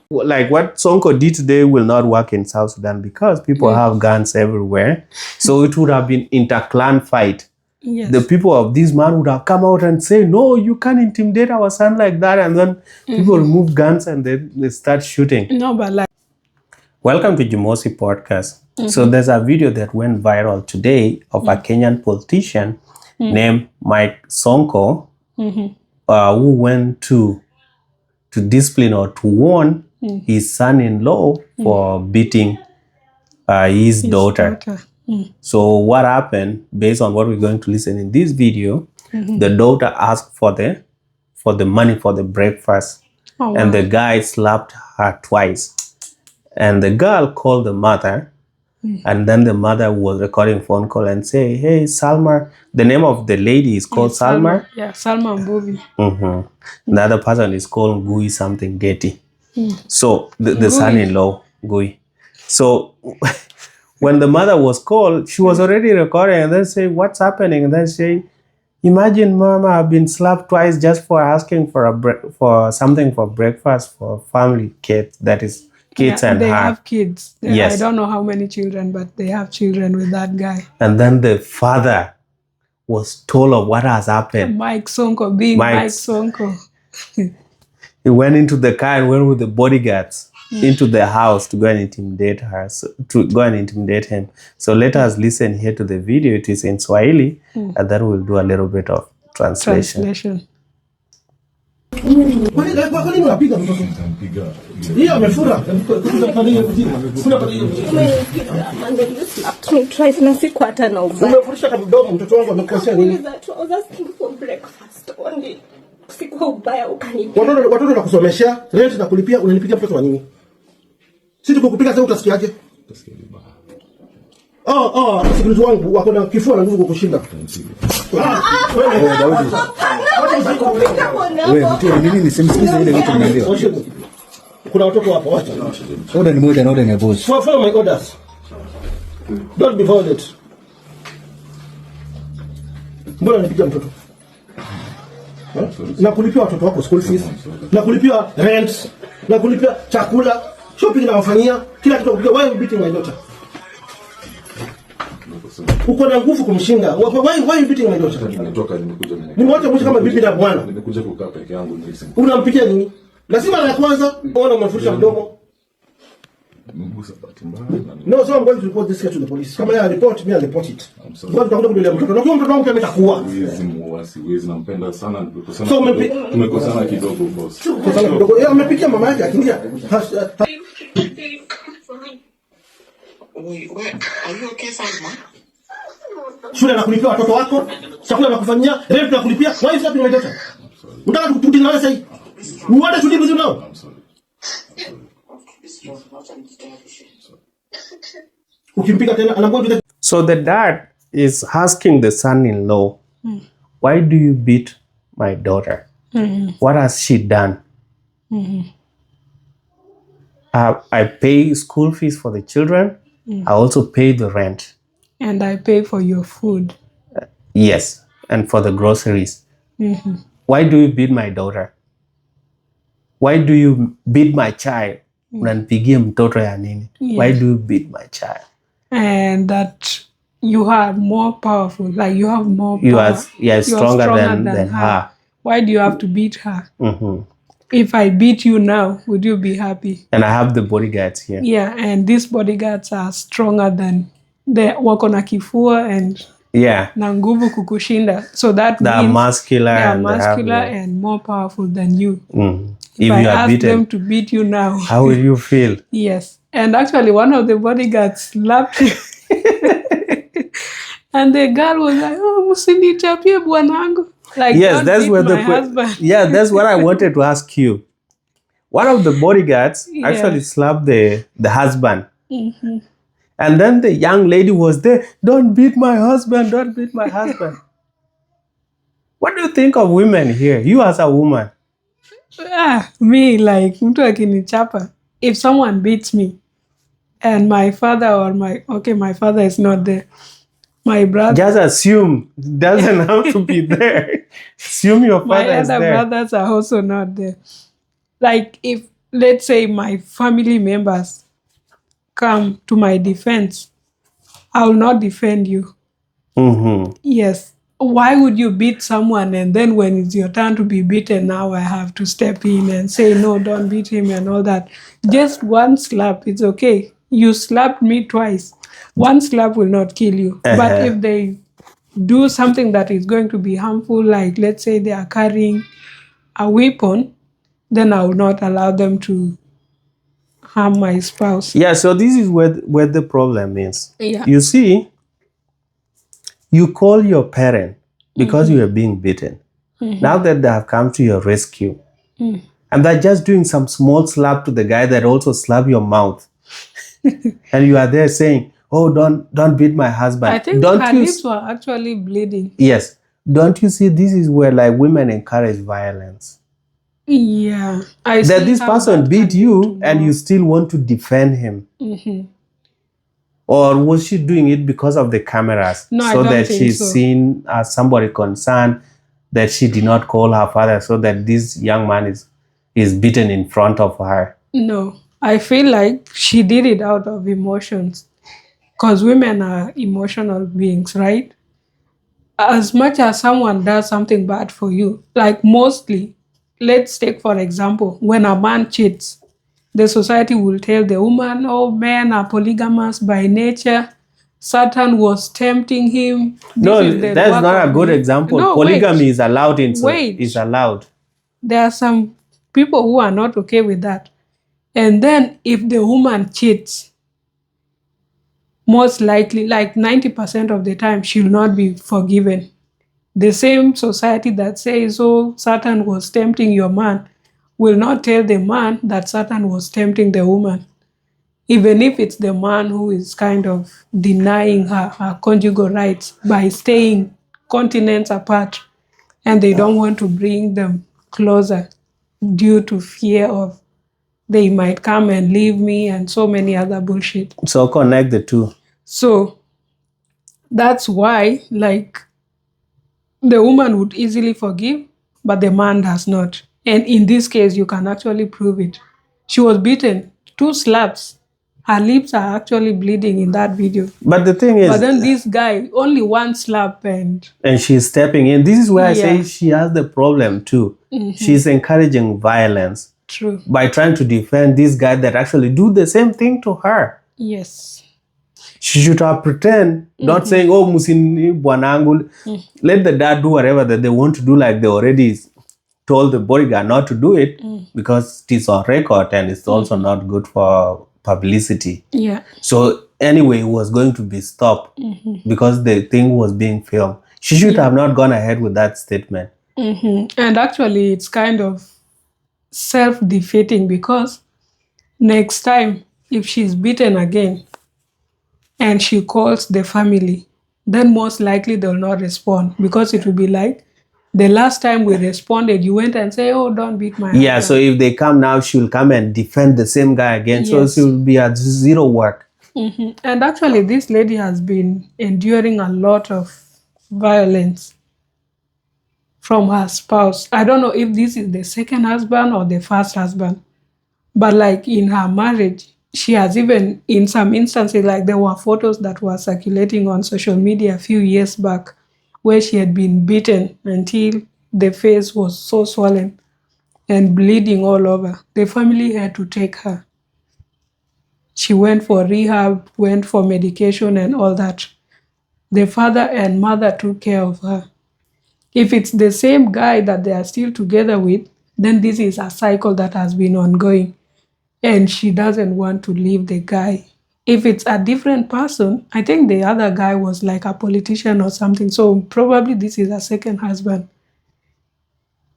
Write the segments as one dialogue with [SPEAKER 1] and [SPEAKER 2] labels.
[SPEAKER 1] Like what Sonko did today will not work in South Sudan because people have guns everywhere. So it would have been inter-clan fight. Yes. The people of this man would have come out and say, no, you can't intimidate our son like that. And then people remove guns and they start shooting.
[SPEAKER 2] No, but like...
[SPEAKER 1] Welcome to Jimosi podcast. So there's a video that went viral today of a Kenyan politician named Mike Sonko who went to discipline or to warn his son-in-law for beating his daughter. So what happened, based on what we're going to listen in this video, the daughter asked for the money for the breakfast. And the guy slapped her twice. And the girl called the mother. And then the mother was recording phone call and say, hey, Salma. The name of the lady is called Salma.
[SPEAKER 2] Yeah, Salma Mbuvi.
[SPEAKER 1] The other person is called Mbuvi something Getty. So the son-in-law, Gui. So when the mother was called, she was already recording and then say, what's happening? And then say, imagine mama, I've been slapped twice just for asking for something for breakfast for family kids. That is kids and
[SPEAKER 2] they
[SPEAKER 1] her.
[SPEAKER 2] Have kids.
[SPEAKER 1] Yes.
[SPEAKER 2] I don't know how many children, but they have children with that guy.
[SPEAKER 1] And then the father was told of what has happened.
[SPEAKER 2] Mike Sonko being Mike Sonko.
[SPEAKER 1] He went into the car and went with the bodyguards into the house to go and intimidate her, to go and intimidate him. So let us listen here to the video. It is in Swahili, and then we'll do a little bit of translation.
[SPEAKER 3] Watoto na kusomesha, rent na kulipia, unanipigia mtoto wa nini? Sisi kukupiga sasa utasikiaje? Sikilizo wangu wako na kifua na nguvu kukushinda.
[SPEAKER 4] Wewe nini nisimsikize ile vitu mnaambiwa.
[SPEAKER 3] Kuna watoto hapa wacha.
[SPEAKER 4] Order ni moja na order ni boss.
[SPEAKER 3] Follow my orders. Don't be violent. Mbona nipigia mtoto? Na kulipia watoto wako school fees, na kulipia rent, na kulipia chakula, shopping na wafanyia, kila kitu kupiga. Why are you beating my daughter? Uko na nguvu kumshinda. Why are you beating my daughter? Nimekuja mwisho kama bibi na bwana.
[SPEAKER 5] Nimekuja kukaa peke yangu ni simu.
[SPEAKER 3] Unampikia nini? Lazima la kwanza uone umefurusha mdomo.
[SPEAKER 5] Mgusa bahati mbaya.
[SPEAKER 3] No, so I'm going to report this case to the police. Kama ya report, me I'll report it. Ngoja tutakwenda kudolia mtoto. Na mtoto wangu pia ametakuwa.
[SPEAKER 5] Siwezi nampenda sana tumekosana. Tumekosana kidogo boss.
[SPEAKER 3] Tumekosana kidogo. Yeye amepikia mama yake akiingia.
[SPEAKER 6] Are you okay, Salma?
[SPEAKER 3] Shule na kulipia watoto wako, chakula na kufanyia, rent na kulipia. Why is that my daughter? Unataka kututi na wewe sasa? You want to live with you now?
[SPEAKER 5] I'm sorry.
[SPEAKER 1] So the dad is asking the son-in-law, why do you beat my daughter? What has she done? I pay school fees for the children. I also pay the rent.
[SPEAKER 2] And I pay for your food.
[SPEAKER 1] Yes, and for the groceries. Why do you beat my daughter? Why do you beat my child? Unanipigia mtoto ya nini? Why do you beat my child?
[SPEAKER 2] And that you are more powerful, like you have more power.
[SPEAKER 1] You are stronger than her.
[SPEAKER 2] Why do you have to beat her? If I beat you now, would you be happy?
[SPEAKER 1] And I have the bodyguards here.
[SPEAKER 2] Yeah, and these bodyguards are stronger than the wako na kifua and na nguvu kukushinda. So that
[SPEAKER 1] they
[SPEAKER 2] means
[SPEAKER 1] muscular
[SPEAKER 2] they are muscular and more powerful than you.
[SPEAKER 1] If
[SPEAKER 2] I
[SPEAKER 1] you are
[SPEAKER 2] ask
[SPEAKER 1] beaten,
[SPEAKER 2] them to beat you now,
[SPEAKER 1] how will you feel?
[SPEAKER 2] Yes. And actually one of the bodyguards slapped him. And the girl was like, oh, musinichapie bwanangu. Like,
[SPEAKER 1] yes, that's where
[SPEAKER 2] husband.
[SPEAKER 1] That's what I wanted to ask you. One of the bodyguards actually slapped the husband. And then the young lady was there, don't beat my husband, don't beat my husband. What do you think of women here? You as a woman.
[SPEAKER 2] Me, like, mtu akinichapa. If someone beats me and my father or my father is not there, My brother.
[SPEAKER 1] Just assume. It doesn't have to be there. Assume your father
[SPEAKER 2] My
[SPEAKER 1] is
[SPEAKER 2] other
[SPEAKER 1] there.
[SPEAKER 2] brothers are also not there. Like if, let's say, my family members come to my defense, I will not defend you.
[SPEAKER 1] Mm-hmm.
[SPEAKER 2] Yes. Why would you beat someone and then when it's your turn to be beaten, now I have to step in and say, no, don't beat him and all that. Just one slap, it's okay. You slapped me twice. One slap will not kill you. But if they do something that is going to be harmful, like let's say they are carrying a weapon, then I will not allow them to harm my spouse.
[SPEAKER 1] Yeah, so this is where the problem is.
[SPEAKER 2] Yeah.
[SPEAKER 1] You see, you call your parent because you are being beaten. Now that they have come to your rescue, and they're just doing some small slap to the guy that also slapped your mouth, and you are there saying, "Oh, don't beat my husband."
[SPEAKER 2] I think
[SPEAKER 1] don't
[SPEAKER 2] her
[SPEAKER 1] you
[SPEAKER 2] lips were actually bleeding.
[SPEAKER 1] Yes. Don't you see this is where like women encourage violence?
[SPEAKER 2] Yeah. I
[SPEAKER 1] That
[SPEAKER 2] see
[SPEAKER 1] this
[SPEAKER 2] how
[SPEAKER 1] person
[SPEAKER 2] that
[SPEAKER 1] beat
[SPEAKER 2] can
[SPEAKER 1] you
[SPEAKER 2] lead to
[SPEAKER 1] and
[SPEAKER 2] more.
[SPEAKER 1] you still want to defend him. Or was she doing it because of the cameras?
[SPEAKER 2] No, I
[SPEAKER 1] so
[SPEAKER 2] don't
[SPEAKER 1] that
[SPEAKER 2] think
[SPEAKER 1] she's
[SPEAKER 2] so.
[SPEAKER 1] seen as somebody concerned that she did not call her father so that this young man is beaten in front of her.
[SPEAKER 2] No, I feel like she did it out of emotions. Because women are emotional beings, right? As much as someone does something bad for you, like mostly, let's take for example, when a man cheats, the society will tell the woman, oh, men are polygamous by nature. Satan was tempting him.
[SPEAKER 1] No,
[SPEAKER 2] This is the
[SPEAKER 1] that's
[SPEAKER 2] work
[SPEAKER 1] not a
[SPEAKER 2] of
[SPEAKER 1] good
[SPEAKER 2] the...
[SPEAKER 1] example.
[SPEAKER 2] No,
[SPEAKER 1] Polygamy is allowed is
[SPEAKER 2] wait.
[SPEAKER 1] allowed.
[SPEAKER 2] There are some people who are not okay with that. And then if the woman cheats, most likely, like 90% of the time, she'll not be forgiven. The same society that says, oh, Satan was tempting your man, will not tell the man that Satan was tempting the woman. Even if it's the man who is kind of denying her conjugal rights by staying continents apart, and they don't want to bring them closer due to fear of they might come and leave me and so many other bullshit.
[SPEAKER 1] So connect the two.
[SPEAKER 2] So that's why, like, the woman would easily forgive, but the man does not. And in this case, you can actually prove it. She was beaten 2 slaps. Her lips are actually bleeding in that video.
[SPEAKER 1] But the thing is,
[SPEAKER 2] But then this guy, only 1 slap and
[SPEAKER 1] she's stepping in. This is where I say
[SPEAKER 2] Yeah.
[SPEAKER 1] she has the problem too. She's encouraging violence
[SPEAKER 2] true.
[SPEAKER 1] by trying to defend this guy that actually do the same thing to her.
[SPEAKER 2] Yes.
[SPEAKER 1] She should have pretend, not saying, oh, musini bwanangu. Let the dad do whatever that they want to do, like they already told the bodyguard not to do it because it is on record and it's also not good for publicity.
[SPEAKER 2] Yeah.
[SPEAKER 1] So anyway, it was going to be stopped because the thing was being filmed. She should have not gone ahead with that statement.
[SPEAKER 2] And actually, it's kind of self-defeating because next time, if she's beaten again and she calls the family, then most likely they'll not respond because it will be like, the last time we responded, you went and say, oh, don't beat my
[SPEAKER 1] Yeah,
[SPEAKER 2] husband.
[SPEAKER 1] so if they come now, she will come and defend the same guy again.
[SPEAKER 2] Yes.
[SPEAKER 1] So she will be at zero work.
[SPEAKER 2] And actually, this lady has been enduring a lot of violence from her spouse. I don't know if this is the second husband or the first husband, but like in her marriage, she has even, in some instances, like there were photos that were circulating on social media a few years back where she had been beaten until the face was so swollen and bleeding all over. The family had to take her. She went for rehab, went for medication and all that. The father and mother took care of her. If it's the same guy that they are still together with, then this is a cycle that has been ongoing. And she doesn't want to leave the guy. If it's a different person, I think the other guy was like a politician or something. So probably this is a second husband.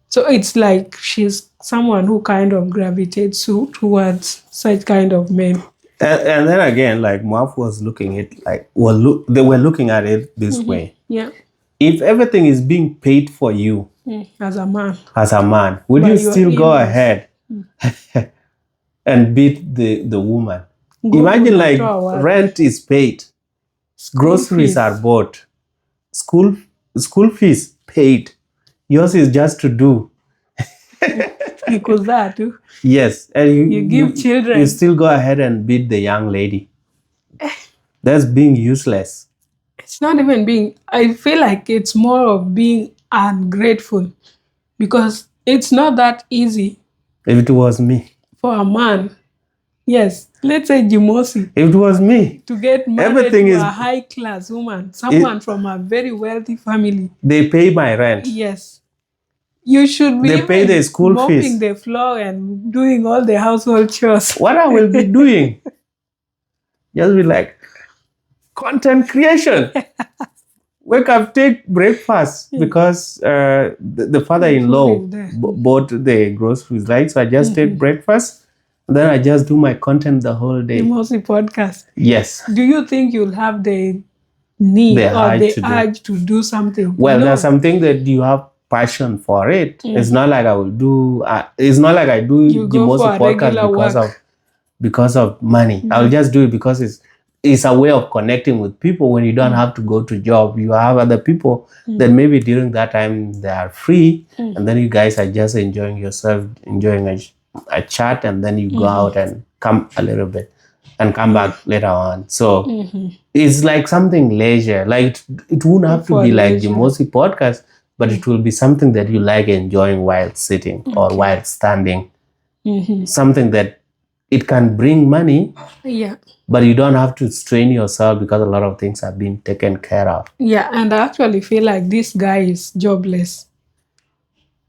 [SPEAKER 2] So it's like she's someone who kind of gravitates towards such kind of men.
[SPEAKER 1] And then again, like Muaf was looking at like they were looking at it this way.
[SPEAKER 2] Yeah.
[SPEAKER 1] If everything is being paid for you
[SPEAKER 2] As a man.
[SPEAKER 1] would
[SPEAKER 2] By
[SPEAKER 1] you
[SPEAKER 2] your
[SPEAKER 1] still go
[SPEAKER 2] in-laws.
[SPEAKER 1] ahead and beat the woman?
[SPEAKER 2] Go
[SPEAKER 1] Imagine
[SPEAKER 2] to
[SPEAKER 1] like
[SPEAKER 2] Natoa.
[SPEAKER 1] rent is paid. Groceries
[SPEAKER 2] fees.
[SPEAKER 1] are bought. School fees paid. Yours is just to do.
[SPEAKER 2] Because that too.
[SPEAKER 1] Yes, and
[SPEAKER 2] You give children.
[SPEAKER 1] You still go ahead and beat the young lady. That's being useless.
[SPEAKER 2] It's not even being, I feel like it's more of being ungrateful, because it's not that easy
[SPEAKER 1] If it was me.
[SPEAKER 2] for a man, yes, let's say Jimosi,
[SPEAKER 1] If it was me.
[SPEAKER 2] to get married
[SPEAKER 1] Everything
[SPEAKER 2] to
[SPEAKER 1] is-
[SPEAKER 2] a high-class woman, someone from a very wealthy family.
[SPEAKER 1] They pay my rent.
[SPEAKER 2] Yes. You should be
[SPEAKER 1] They pay
[SPEAKER 2] even
[SPEAKER 1] the school
[SPEAKER 2] mopping
[SPEAKER 1] fees.
[SPEAKER 2] the floor and doing all the household chores.
[SPEAKER 1] What I will be doing? Just be like, content creation. Wake up, take breakfast, because the father-in-law
[SPEAKER 2] Food is there.
[SPEAKER 1] bought the groceries, right? So I just take breakfast, and then I just do my content the whole day.
[SPEAKER 2] Jimosi podcast.
[SPEAKER 1] Yes.
[SPEAKER 2] Do you think you'll have the need
[SPEAKER 1] The
[SPEAKER 2] or
[SPEAKER 1] urge
[SPEAKER 2] the
[SPEAKER 1] to do.
[SPEAKER 2] urge to do something?
[SPEAKER 1] Well,
[SPEAKER 2] No.
[SPEAKER 1] there's something that you have passion for it. It's not like I will do. It's not like I do
[SPEAKER 2] You go for
[SPEAKER 1] Jimosi
[SPEAKER 2] a
[SPEAKER 1] podcast
[SPEAKER 2] regular
[SPEAKER 1] because of money. I'll just do it because it's a way of connecting with people. When you don't have to go to job, you have other people that maybe during that time they are free, and then you guys are just enjoying yourself, enjoying a chat, and then you go out and come a little bit and come back later on. So it's like something leisure. Like it won't have to
[SPEAKER 2] For
[SPEAKER 1] be like
[SPEAKER 2] leisure.
[SPEAKER 1] Jimosi podcast, but it will be something that you like enjoying while sitting or while standing. Something that it can bring money,
[SPEAKER 2] Yeah.
[SPEAKER 1] but you don't have to strain yourself because a lot of things are being taken care of.
[SPEAKER 2] Yeah, and I actually feel like this guy is jobless,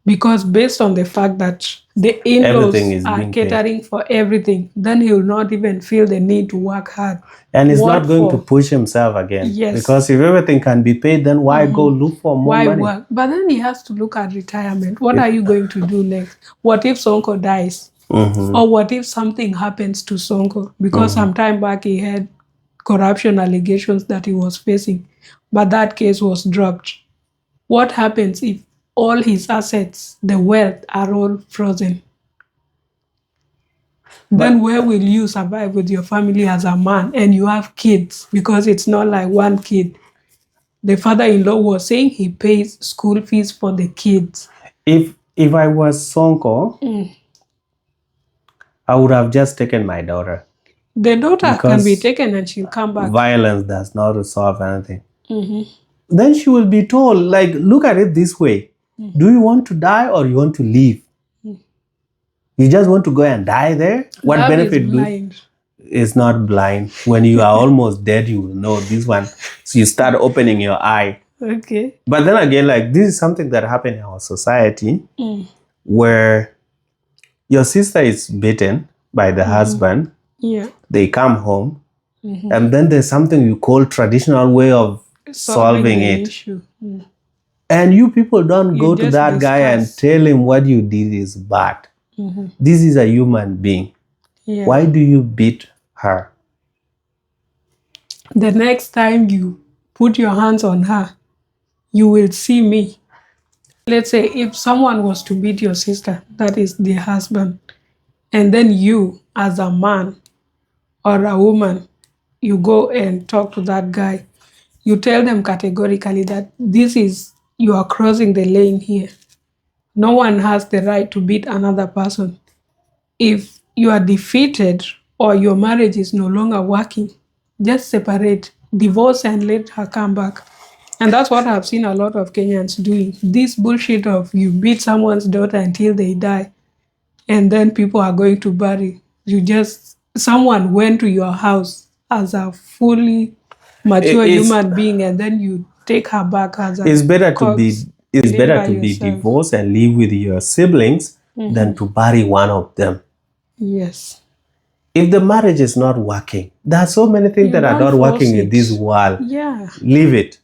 [SPEAKER 2] because based on the fact that the in-laws
[SPEAKER 1] Everything is
[SPEAKER 2] are
[SPEAKER 1] being paid.
[SPEAKER 2] catering for everything, then he will not even feel the need to work hard.
[SPEAKER 1] And he's
[SPEAKER 2] What
[SPEAKER 1] not going
[SPEAKER 2] for?
[SPEAKER 1] to push himself again.
[SPEAKER 2] Yes.
[SPEAKER 1] Because if everything can be paid, then why go look for more
[SPEAKER 2] Why
[SPEAKER 1] money?
[SPEAKER 2] work? But then he has to look at retirement. What are you going to do next? What if Sonko dies? Or what if something happens to Sonko? Because some time back he had corruption allegations that he was facing, but that case was dropped. What happens if all his assets, the wealth, are all frozen? Then where will you survive with your family as a man, and you have kids? Because it's not like one kid. The father-in-law was saying he pays school fees for the kids.
[SPEAKER 1] If I was Sonko, I would have just taken my daughter.
[SPEAKER 2] The daughter can
[SPEAKER 1] Because
[SPEAKER 2] be taken and she'll come back.
[SPEAKER 1] Violence does not resolve anything. Then she will be told, like, look at it this way. Do you want to die or you want to live? You just want to go and die there? What
[SPEAKER 2] Love
[SPEAKER 1] benefit
[SPEAKER 2] is
[SPEAKER 1] do
[SPEAKER 2] blind.
[SPEAKER 1] It's not blind. When you are almost dead, you will know this one. So you start opening your eye.
[SPEAKER 2] Okay.
[SPEAKER 1] But then again, like, this is something that happened in our society where your sister is beaten by the husband.
[SPEAKER 2] Yeah.
[SPEAKER 1] They come home, and then there's something you call traditional way of solving
[SPEAKER 2] the
[SPEAKER 1] it.
[SPEAKER 2] issue.
[SPEAKER 1] And you people don't
[SPEAKER 2] You
[SPEAKER 1] go to
[SPEAKER 2] just
[SPEAKER 1] that guy and
[SPEAKER 2] discuss.
[SPEAKER 1] tell him what you did is bad. This is a human being.
[SPEAKER 2] Yeah.
[SPEAKER 1] Why do you beat her?
[SPEAKER 2] The next time you put your hands on her, you will see me. Let's say if someone was to beat your sister, that is the husband, and then you, as a man or a woman, you go and talk to that guy, you tell them categorically that you are crossing the lane here. No one has the right to beat another person. If you are defeated or your marriage is no longer working, just separate, divorce, and let her come back. And that's what I've seen a lot of Kenyans doing. This bullshit of you beat someone's daughter until they die, and then people are going to bury. Someone went to your house as a fully mature
[SPEAKER 1] It's-
[SPEAKER 2] human being, and then you take her back as a
[SPEAKER 1] It's better to
[SPEAKER 2] corpse.
[SPEAKER 1] be
[SPEAKER 2] Live by
[SPEAKER 1] be
[SPEAKER 2] yourself.
[SPEAKER 1] divorced and live with your siblings than to bury one of them.
[SPEAKER 2] Yes.
[SPEAKER 1] If the marriage is not working, there are so many things
[SPEAKER 2] You
[SPEAKER 1] that are
[SPEAKER 2] don't
[SPEAKER 1] not working
[SPEAKER 2] force
[SPEAKER 1] in
[SPEAKER 2] it.
[SPEAKER 1] this world.
[SPEAKER 2] Yeah.
[SPEAKER 1] Leave it.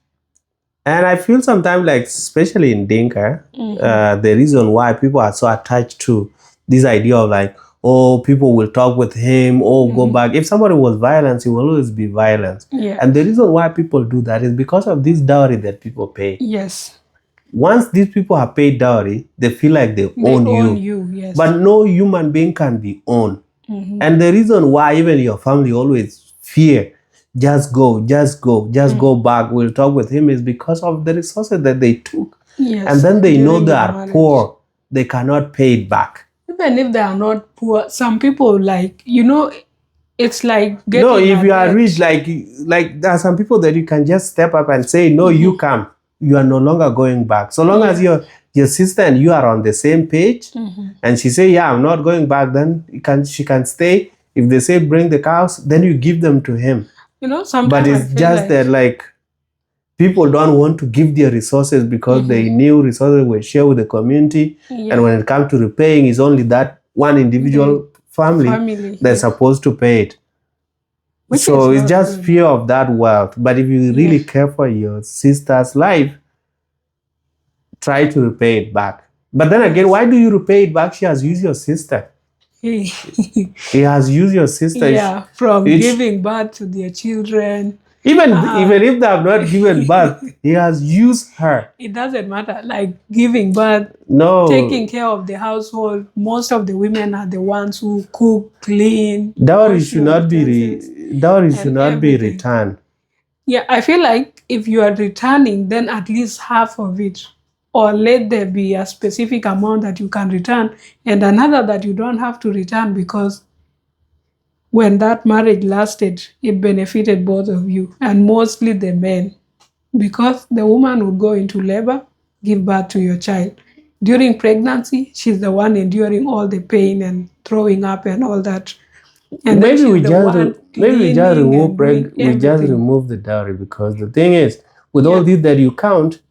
[SPEAKER 1] And I feel sometimes, like, especially in Dinka, the reason why people are so attached to this idea of, like, oh, people will talk with him, oh, go back. If somebody was violent, he will always be violent.
[SPEAKER 2] Yeah.
[SPEAKER 1] And the reason why people do that is because of this dowry that people pay.
[SPEAKER 2] Yes.
[SPEAKER 1] Once these people have paid dowry, they feel like they own you.
[SPEAKER 2] Yes.
[SPEAKER 1] But no human being can be owned. And the reason why even your family always fear just go, go back. We'll talk with him is because of the resources that they took.
[SPEAKER 2] Yes.
[SPEAKER 1] And then they know
[SPEAKER 2] during
[SPEAKER 1] they
[SPEAKER 2] the
[SPEAKER 1] are
[SPEAKER 2] marriage.
[SPEAKER 1] poor. They cannot pay it back.
[SPEAKER 2] Even if they are not poor, some people like, it's like getting
[SPEAKER 1] No, if
[SPEAKER 2] a
[SPEAKER 1] you are
[SPEAKER 2] debt.
[SPEAKER 1] rich, like there are some people that you can just step up and say, no, you come. You are no longer going back. So long as your sister and you are on the same page, and she say, yeah, I'm not going back, then she can stay. If they say bring the cows, then you give them to him.
[SPEAKER 2] Sometimes
[SPEAKER 1] But it's just that like people don't want to give their resources because they knew resources were shared with the community. And when it comes to repaying, it's only that one individual family that's supposed to pay it. So it's just fear of that wealth. But if you really care for your sister's life, try to repay it back. But then again, why do you repay it back? She has used your sister. He has used your sister.
[SPEAKER 2] Yeah, from giving birth to their children.
[SPEAKER 1] Even if they have not given birth, he has used her.
[SPEAKER 2] It doesn't matter. Like giving birth, taking care of the household. Most of the women are the ones who cook, clean.
[SPEAKER 1] Dowry should not be returned.
[SPEAKER 2] Yeah, I feel like if you are returning, then at least half of it, or let there be a specific amount that you can return, and another that you don't have to return, because when that marriage lasted, it benefited both of you, and mostly the men, because the woman would go into labor, give birth to your child. During pregnancy, she's the one enduring all the pain and throwing up and all that. And
[SPEAKER 1] maybe we just remove the dowry, because the thing is, with all this that you count,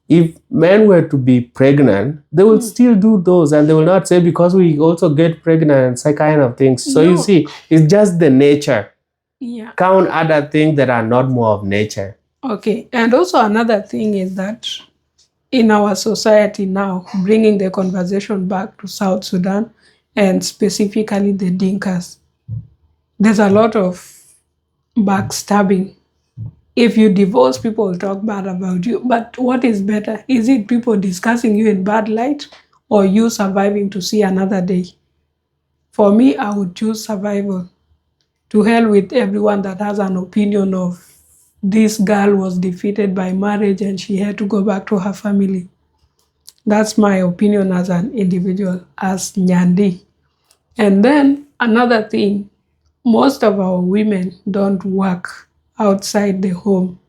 [SPEAKER 1] if men were to be pregnant, they will still do those, and they will not say because we also get pregnant and such kind of things. So you see, it's just the nature.
[SPEAKER 2] Yeah.
[SPEAKER 1] Count other things that are not more of nature.
[SPEAKER 2] Okay, and also another thing is that in our society now, bringing the conversation back to South Sudan and specifically the Dinkas, there's a lot of backstabbing. If you divorce, people will talk bad about you. But what is better? Is it people discussing you in bad light, or you surviving to see another day? For me, I would choose survival. To hell with everyone that has an opinion of this girl was defeated by marriage and she had to go back to her family. That's my opinion as an individual, as Nyandi. And then another thing, most of our women don't work outside the home.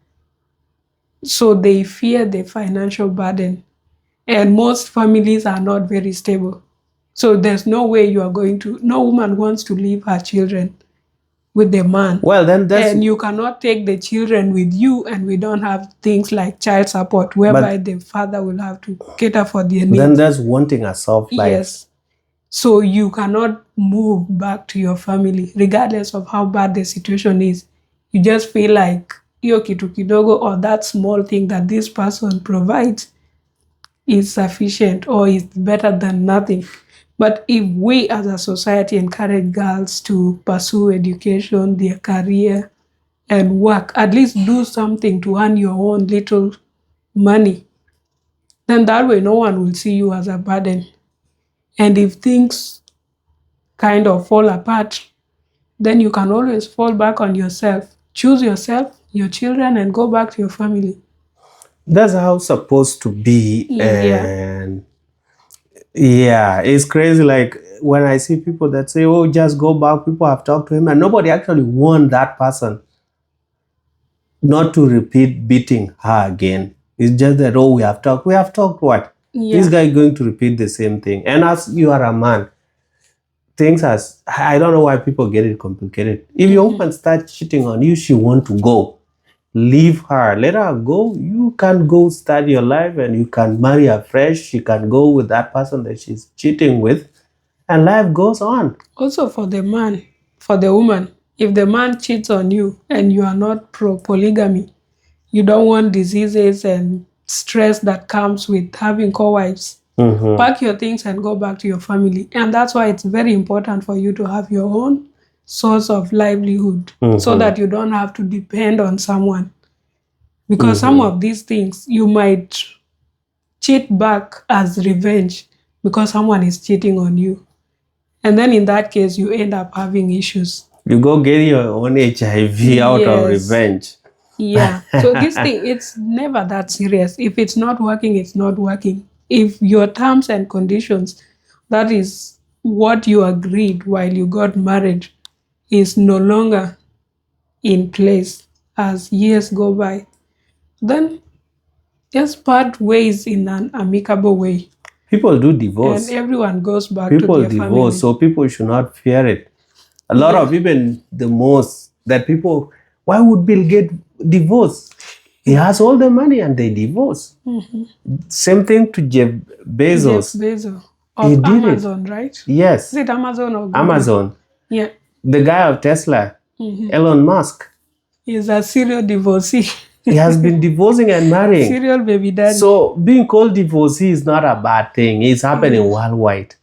[SPEAKER 2] So they fear the financial burden. And most families are not very stable. So there's no way no woman wants to leave her children with the man.
[SPEAKER 1] Well,
[SPEAKER 2] and you cannot take the children with you, and we don't have things like child support, whereby the father will have to cater for their needs.
[SPEAKER 1] Then that's wanting a soft life.
[SPEAKER 2] Yes. So you cannot move back to your family, regardless of how bad the situation is. You just feel like hiyo kitu kidogo, or that small thing that this person provides is sufficient or is better than nothing. But if we as a society encourage girls to pursue education, their career, and work, at least do something to earn your own little money, then that way no one will see you as a burden. And if things kind of fall apart, then you can always fall back on yourself. Choose yourself, your children, and go back to your family.
[SPEAKER 1] That's how it's supposed to be. And yeah, it's crazy. Like when I see people that say, oh, just go back, people have talked to him, and nobody actually warned that person not to repeat beating her again. It's just that, oh, we have talked what? This guy is going to repeat the same thing. And as you are a man, I don't know why people get it complicated. If your woman starts cheating on you, she wants to go. Leave her, let her go. You can go start your life, and you can marry her fresh. She can go with that person that she's cheating with, and life goes on.
[SPEAKER 2] Also for the man, for the woman, if the man cheats on you and you are not pro-polygamy, you don't want diseases and stress that comes with having co-wives, pack your things and go back to your family. And that's why it's very important for you to have your own source of livelihood, so that you don't have to depend on someone. Because some of these things, you might cheat back as revenge because someone is cheating on you. And then in that case, you end up having issues.
[SPEAKER 1] You go get your own HIV out of
[SPEAKER 2] Yes.
[SPEAKER 1] revenge.
[SPEAKER 2] Yeah. So this thing, it's never that serious. If it's not working, it's not working. If your terms and conditions, that is what you agreed while you got married, is no longer in place as years go by, then just part ways in an amicable way.
[SPEAKER 1] People do divorce.
[SPEAKER 2] And everyone goes back
[SPEAKER 1] People
[SPEAKER 2] to their
[SPEAKER 1] divorce,
[SPEAKER 2] family.
[SPEAKER 1] so people should not fear it. A lot of even the most that people, why would Bill get divorced? He has all the money and they divorce. Same thing to Jeff Bezos.
[SPEAKER 2] Jeff Bezos
[SPEAKER 1] He
[SPEAKER 2] of
[SPEAKER 1] did it.
[SPEAKER 2] Amazon, right?
[SPEAKER 1] Yes,
[SPEAKER 2] Is it Amazon or Google?
[SPEAKER 1] Amazon.
[SPEAKER 2] Yeah.
[SPEAKER 1] The guy of Tesla, Elon Musk,
[SPEAKER 2] He's a serial divorcee.
[SPEAKER 1] he has been divorcing and marrying.
[SPEAKER 2] Serial baby daddy.
[SPEAKER 1] So being called divorcee is not a bad thing. It's happening worldwide.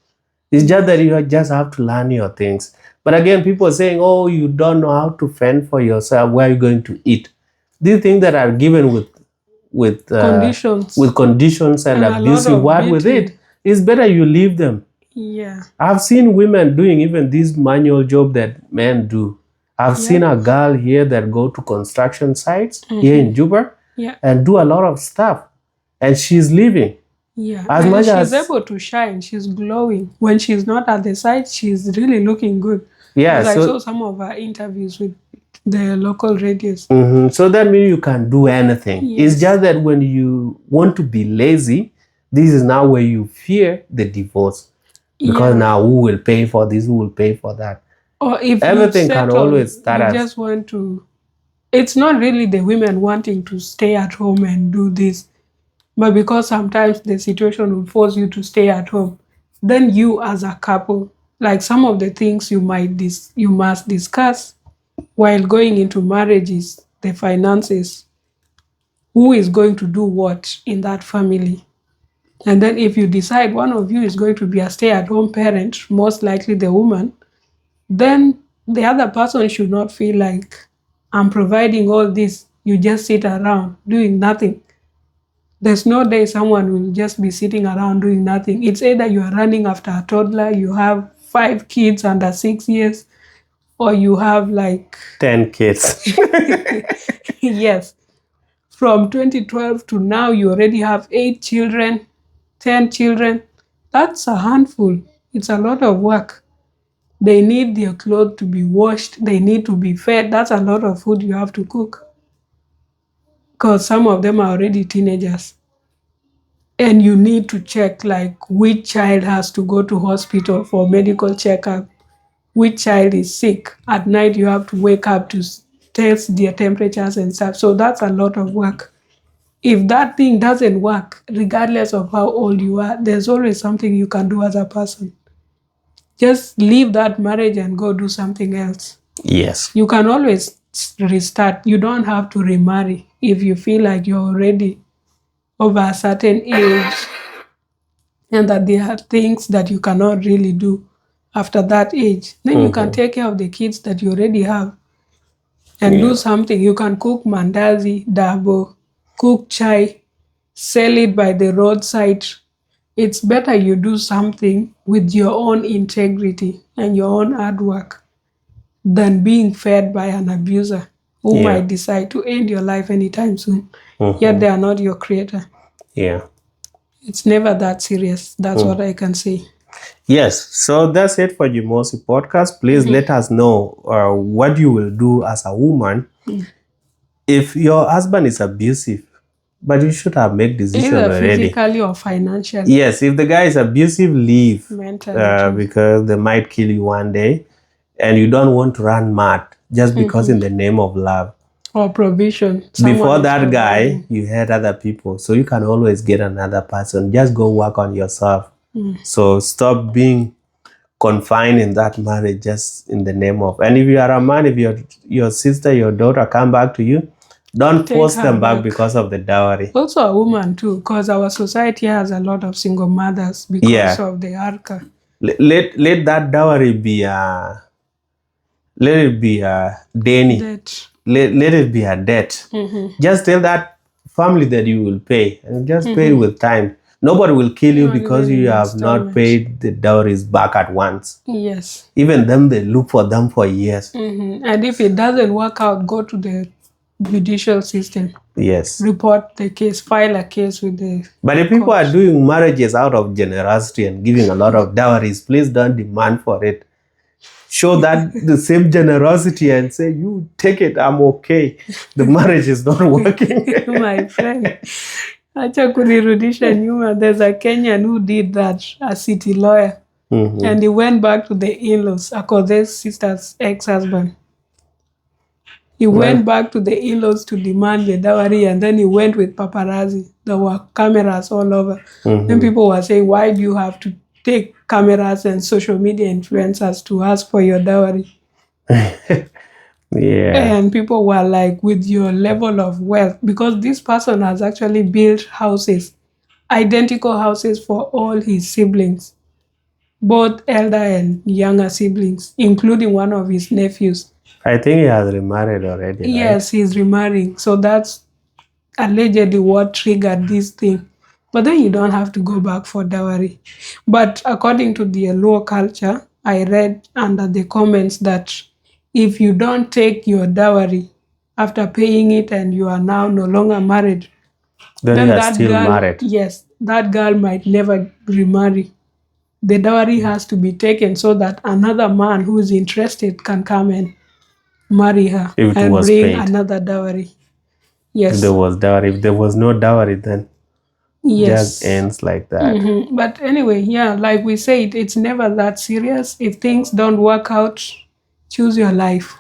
[SPEAKER 1] It's just that you just have to learn your things. But again, people are saying, oh, you don't know how to fend for yourself. Where are you going to eat? These things that are given with
[SPEAKER 2] Conditions.
[SPEAKER 1] with conditions and
[SPEAKER 2] And a lot
[SPEAKER 1] abusive
[SPEAKER 2] of
[SPEAKER 1] word with
[SPEAKER 2] beating.
[SPEAKER 1] it, it's better you leave them.
[SPEAKER 2] Yeah.
[SPEAKER 1] I've seen women doing even this manual job that men do. I've seen a girl here that go to construction sites here in Juba
[SPEAKER 2] Yeah.
[SPEAKER 1] and do a lot of stuff. And she's living.
[SPEAKER 2] Yeah.
[SPEAKER 1] As
[SPEAKER 2] And
[SPEAKER 1] much
[SPEAKER 2] she's
[SPEAKER 1] as-
[SPEAKER 2] able to shine. She's glowing. When she's not at the site, she's really looking good.
[SPEAKER 1] Yeah,
[SPEAKER 2] Because I
[SPEAKER 1] so-
[SPEAKER 2] saw some of her interviews with the local radios.
[SPEAKER 1] So that means you can do anything.
[SPEAKER 2] Yes.
[SPEAKER 1] It's just that when you want to be lazy, this is now where you fear the divorce. Because
[SPEAKER 2] Yeah.
[SPEAKER 1] now who will pay for this, who will pay for that?
[SPEAKER 2] Or if
[SPEAKER 1] Everything
[SPEAKER 2] you
[SPEAKER 1] can
[SPEAKER 2] settle,
[SPEAKER 1] always start
[SPEAKER 2] you
[SPEAKER 1] as-
[SPEAKER 2] just want to. It's not really the women wanting to stay at home and do this, but because sometimes the situation will force you to stay at home, then you as a couple, like some of the things you must discuss while going into marriage is the finances. Who is going to do what in that family? And then if you decide one of you is going to be a stay-at-home parent, most likely the woman, then the other person should not feel like I'm providing all this. You just sit around doing nothing. There's no day someone will just be sitting around doing nothing. It's either you are running after a toddler, you have 5 kids under 6 years, or you have like
[SPEAKER 1] 10 kids.
[SPEAKER 2] yes. From 2012 to now, you already have 8 children, 10 children. That's a handful. It's a lot of work. They need their clothes to be washed. They need to be fed. That's a lot of food you have to cook. Because some of them are already teenagers. And you need to check like which child has to go to hospital for medical checkup. Which child is sick. At night you have to wake up to test their temperatures and stuff. So that's a lot of work. If that thing doesn't work, regardless of how old you are, there's always something you can do as a person. Just leave that marriage and go do something else.
[SPEAKER 1] Yes.
[SPEAKER 2] You can always restart. You don't have to remarry if you feel like you're already over a certain age and that there are things that you cannot really do after that age. Then you can take care of the kids that you already have and do something. You can cook mandazi, dabo, cook chai, sell it by the roadside. It's better you do something with your own integrity and your own hard work than being fed by an abuser who
[SPEAKER 1] Yeah.
[SPEAKER 2] might decide to end your life anytime soon. Yet they are not your creator.
[SPEAKER 1] Yeah.
[SPEAKER 2] It's never that serious. That's what I can say.
[SPEAKER 1] Yes. So that's it for Jimosi podcast. Please let us know what you will do as a woman if your husband is abusive. But you should have made decision
[SPEAKER 2] Either
[SPEAKER 1] already.
[SPEAKER 2] physically or financially.
[SPEAKER 1] Yes, if the guy is abusive, leave.
[SPEAKER 2] Mentally too.
[SPEAKER 1] Because they might kill you one day. And you don't want to run mad just because in the name of love.
[SPEAKER 2] Or provision.
[SPEAKER 1] Before
[SPEAKER 2] Someone is
[SPEAKER 1] that guy,
[SPEAKER 2] providing.
[SPEAKER 1] you had other people. So you can always get another person. Just go work on yourself. So stop being confined in that marriage just in the name of. And if you are a man, if your sister, your daughter come back to you, don't
[SPEAKER 2] Take
[SPEAKER 1] force
[SPEAKER 2] her
[SPEAKER 1] them back
[SPEAKER 2] back.
[SPEAKER 1] because of the dowry.
[SPEAKER 2] Also a woman too, because our society has a lot of single mothers because
[SPEAKER 1] Yeah.
[SPEAKER 2] of the ARCA.
[SPEAKER 1] Let that dowry be let it be a Danny.
[SPEAKER 2] That
[SPEAKER 1] Let it be a debt. Just tell that family that you will pay and just pay it with time. Nobody will kill you
[SPEAKER 2] Not
[SPEAKER 1] because
[SPEAKER 2] even
[SPEAKER 1] you
[SPEAKER 2] in
[SPEAKER 1] have not
[SPEAKER 2] installments.
[SPEAKER 1] paid the dowries back at once.
[SPEAKER 2] Yes.
[SPEAKER 1] Even them, they look for them for years.
[SPEAKER 2] And if it doesn't work out, go to the judicial system.
[SPEAKER 1] Yes.
[SPEAKER 2] Report the case, file a case with the
[SPEAKER 1] But if people
[SPEAKER 2] court.
[SPEAKER 1] are doing marriages out of generosity and giving a lot of dowries, please don't demand for it. Show that the same generosity and say, you take it, I'm okay. The marriage is not working.
[SPEAKER 2] My friend. Acha kunirudisha nyuma. There's a Kenyan who did that, a city lawyer. And he went back to the in-laws, Akothe's sister's ex-husband. He went back to the in-laws to demand the dowry, and then he went with paparazzi. There were cameras all over. And people were saying, why do you have to take cameras and social media influencers to ask for your dowry?
[SPEAKER 1] Yeah.
[SPEAKER 2] And people were like, with your level of wealth, because this person has actually built houses, identical houses for all his siblings, both elder and younger siblings, including one of his nephews.
[SPEAKER 1] I think he has remarried already.
[SPEAKER 2] Yes, he's remarrying. So that's allegedly what triggered this thing. But then you don't have to go back for dowry. But according to the law culture, I read under the comments that if you don't take your dowry after paying it and you are now no longer married,
[SPEAKER 1] Then you are
[SPEAKER 2] that
[SPEAKER 1] still
[SPEAKER 2] girl,
[SPEAKER 1] married.
[SPEAKER 2] yes, that girl might never remarry. The dowry has to be taken so that another man who is interested can come and marry her
[SPEAKER 1] If it
[SPEAKER 2] and
[SPEAKER 1] was
[SPEAKER 2] bring
[SPEAKER 1] paid.
[SPEAKER 2] another dowry.
[SPEAKER 1] If
[SPEAKER 2] Yes.
[SPEAKER 1] there was dowry. If there was no dowry, then just ends like that.
[SPEAKER 2] But anyway, yeah, like we said, it's never that serious. If things don't work out, choose your life.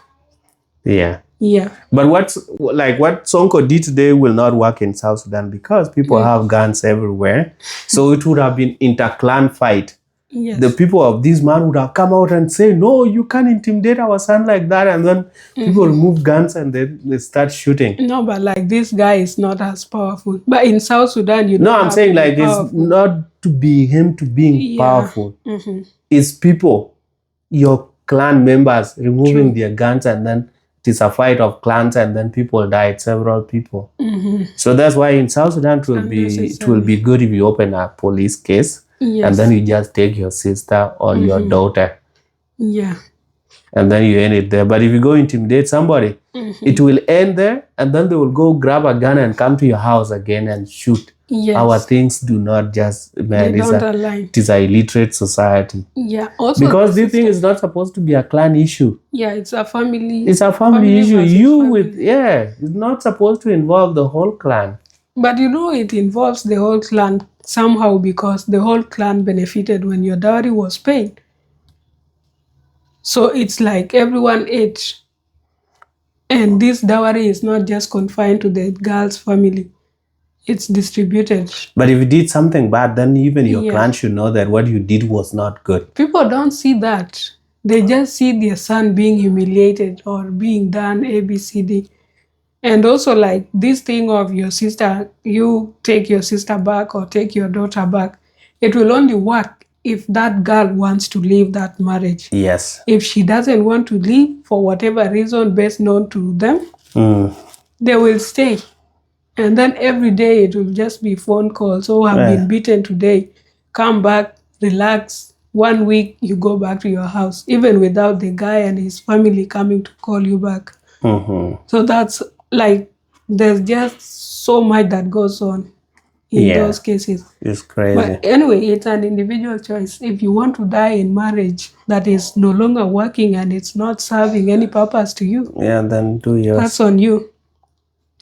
[SPEAKER 1] Yeah.
[SPEAKER 2] Yeah.
[SPEAKER 1] But what Sonko did today will not work in South Sudan because people have guns everywhere. So it would have been inter-clan fight.
[SPEAKER 2] Yes.
[SPEAKER 1] The people of this man would have come out and say, no, you can't intimidate our son like that. And then people remove guns and then they start shooting.
[SPEAKER 2] No, but like this guy is not as powerful. But in South Sudan, you
[SPEAKER 1] No,
[SPEAKER 2] don't
[SPEAKER 1] I'm
[SPEAKER 2] have
[SPEAKER 1] saying
[SPEAKER 2] to be
[SPEAKER 1] like it's
[SPEAKER 2] powerful.
[SPEAKER 1] not to be him to being powerful.
[SPEAKER 2] Mm-hmm.
[SPEAKER 1] It's people, your clan members removing their guns, and then it is a fight of clans and then people died, several people. So that's why in South Sudan it will be good if you open a police case.
[SPEAKER 2] Yes.
[SPEAKER 1] And then you just take your sister or your daughter.
[SPEAKER 2] Yeah.
[SPEAKER 1] And then you end it there. But if you go intimidate somebody, it will end there. And then they will go grab a gun and come to your house again and shoot.
[SPEAKER 2] Yes.
[SPEAKER 1] Our things do not just, man,
[SPEAKER 2] They don't align.
[SPEAKER 1] it is an illiterate society.
[SPEAKER 2] Yeah. Also,
[SPEAKER 1] Because this thing is not supposed to be a clan issue.
[SPEAKER 2] yeah, it's a family.
[SPEAKER 1] It's a family issue.
[SPEAKER 2] versus family.
[SPEAKER 1] It's not supposed to involve the whole clan.
[SPEAKER 2] But you know, it involves the whole clan somehow because the whole clan benefited when your dowry was paid. So it's like everyone ate. And this dowry is not just confined to the girl's family. It's distributed.
[SPEAKER 1] But if you did something bad, then even your clan should know that what you did was not good.
[SPEAKER 2] People don't see that. They just see their son being humiliated or being done ABCD. And also like this thing of your sister, you take your sister back or take your daughter back, it will only work if that girl wants to leave that marriage.
[SPEAKER 1] Yes.
[SPEAKER 2] If she doesn't want to leave for whatever reason best known to them, they will stay. And then every day it will just be phone calls. Oh, I've been beaten today. Come back, relax. 1 week, you go back to your house, even without the guy and his family coming to call you back. So that's like, there's just so much that goes on in those cases.
[SPEAKER 1] It's crazy.
[SPEAKER 2] But anyway, it's an individual choice. If you want to die in marriage that is no longer working and it's not serving any purpose to you,
[SPEAKER 1] then do yours.
[SPEAKER 2] that's on you.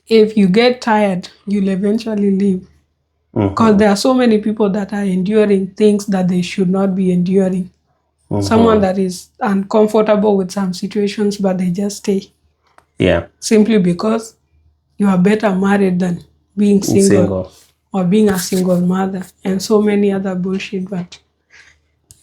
[SPEAKER 2] If you get tired, you'll eventually leave. Because there are so many people that are enduring things that they should not be enduring. Someone that is uncomfortable with some situations, but they just stay.
[SPEAKER 1] Yeah.
[SPEAKER 2] Simply because you are better married than being single. Or being a single mother, and so many other bullshit. But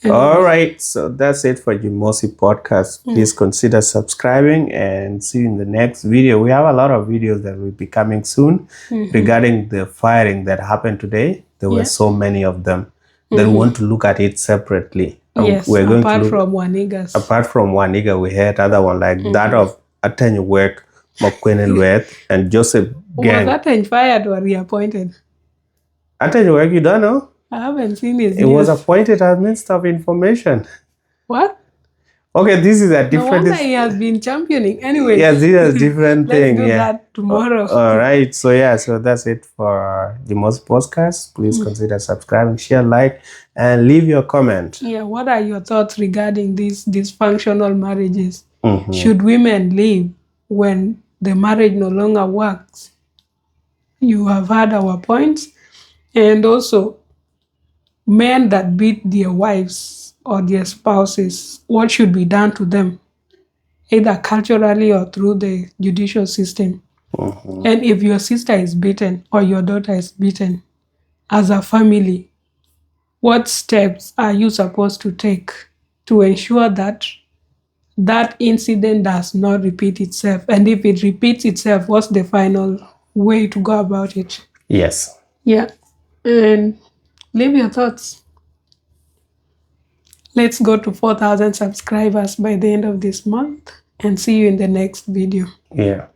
[SPEAKER 2] anyway.
[SPEAKER 1] All right, so that's it for Jimosi podcast. Please consider subscribing and see you in the next video. We have a lot of videos that will be coming soon regarding the firing that happened today. There were so many of them that we want to look at it separately.
[SPEAKER 2] Yes,
[SPEAKER 1] we're going
[SPEAKER 2] apart
[SPEAKER 1] to
[SPEAKER 2] from Wanigas.
[SPEAKER 1] Apart from Waniga, we had other one like that of Atany Work, Mokwene Luet, and Joseph Gang.
[SPEAKER 2] Was Atany fired or reappointed?
[SPEAKER 1] I tell you, what, you don't know?
[SPEAKER 2] I haven't seen his
[SPEAKER 1] It was
[SPEAKER 2] news.
[SPEAKER 1] appointed as Minister of Information.
[SPEAKER 2] What?
[SPEAKER 1] Okay, this is a
[SPEAKER 2] No
[SPEAKER 1] different.
[SPEAKER 2] wonder he has been championing. Anyway,
[SPEAKER 1] Yes, this is a different
[SPEAKER 2] let's
[SPEAKER 1] thing.
[SPEAKER 2] do
[SPEAKER 1] Yeah.
[SPEAKER 2] that tomorrow.
[SPEAKER 1] All right. So yeah, so that's it for Jimosi podcast. Please consider subscribing, share, like, and leave your comment.
[SPEAKER 2] Yeah, what are your thoughts regarding these dysfunctional marriages?
[SPEAKER 1] Mhm.
[SPEAKER 2] Should women leave when the marriage no longer works? You have heard our points. And also, men that beat their wives or their spouses, what should be done to them, either culturally or through the judicial system? And if your sister is beaten or your daughter is beaten, as a family, what steps are you supposed to take to ensure that that incident does not repeat itself? And if it repeats itself, what's the final way to go about it?
[SPEAKER 1] Yes.
[SPEAKER 2] Yeah. And leave your thoughts. Let's go to 4,000 subscribers by the end of this month and see you in the next video.
[SPEAKER 1] Yeah.